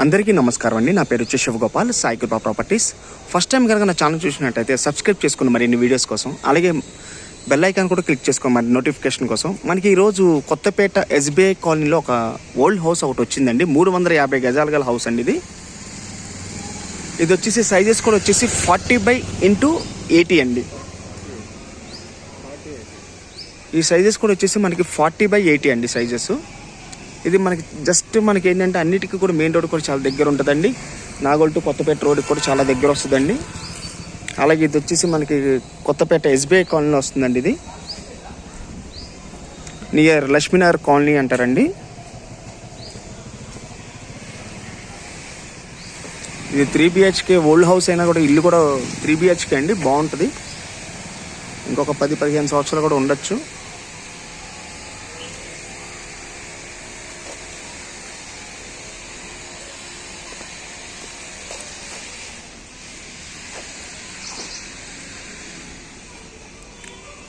అందరికీ నమస్కారం అండి. నా పేరు వచ్చి శివగోపాల్, సాయి కృపా ప్రాపర్టీస్. ఫస్ట్ టైం కనుక నా ఛానల్ చూసినట్టయితే సబ్స్క్రైబ్ చేసుకుని మరిన్ని వీడియోస్ కోసం, అలాగే బెల్ ఐకాన్ కూడా క్లిక్ చేసుకోండి మరి నోటిఫికేషన్ కోసం. మనకి ఈరోజు కొత్తపేట ఎస్బీఐ కాలనీలో ఒక ఓల్డ్ హౌస్ ఒకటి వచ్చిందండి. 350 గజాల గల హౌస్ అండి. ఇది వచ్చేసి సైజెస్ కూడా వచ్చేసి 40/80 అండి. ఈ సైజెస్ కూడా వచ్చేసి మనకి 40/80 అండి సైజెస్. ఇది మనకి జస్ట్ మనకి ఏంటంటే అన్నిటికీ కూడా మెయిన్ రోడ్ కూడా చాలా దగ్గర ఉంటుందండి. నాగోల్ టు కొత్తపేట రోడ్కి కూడా చాలా దగ్గర వస్తుందండి. అలాగే ఇది వచ్చేసి మనకి కొత్తపేట ఎస్బీఐ కాలనీలో వస్తుందండి. ఇది నియర్ లక్ష్మీనగర్ కాలనీ అంటారండి. ఇది 3 BHK ఓల్డ్ హౌస్ అయినా కూడా ఇల్లు కూడా 3 BHK అండి. బాగుంటుంది. ఇంకొక 10-15 సంవత్సరాలు కూడా ఉండొచ్చు.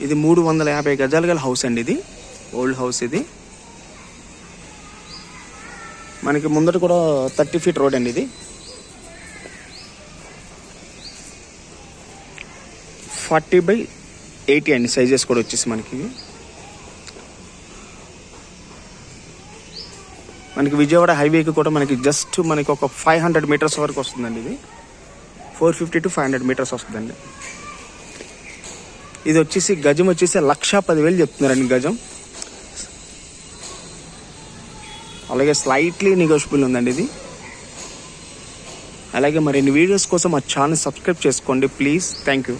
ఇది 350 గజాల గల హౌస్ అండి. ఇది ఓల్డ్ హౌస్. ఇది మనకి ముందట కూడా 30 feet రోడ్ అండి. ఇది 40/80 అండి సైజెస్ కూడా వచ్చేసి మనకి విజయవాడ హైవేకి కూడా మనకి జస్ట్ మనకి ఒక 500 meters వరకు వస్తుందండి. ఇది 450 to 500 meters వస్తుందండి. ఇది వచ్చేసి గజం వచ్చేసి 1,10,000 చెప్తున్నారండి గజం. అలాగే స్లైట్లీ నెగోషియబుల్ ఉందండి ఇది. అలాగే మరిన్ని వీడియోస్ కోసం మా ఛానల్ సబ్స్క్రైబ్ చేసుకోండి ప్లీజ్. Thank you.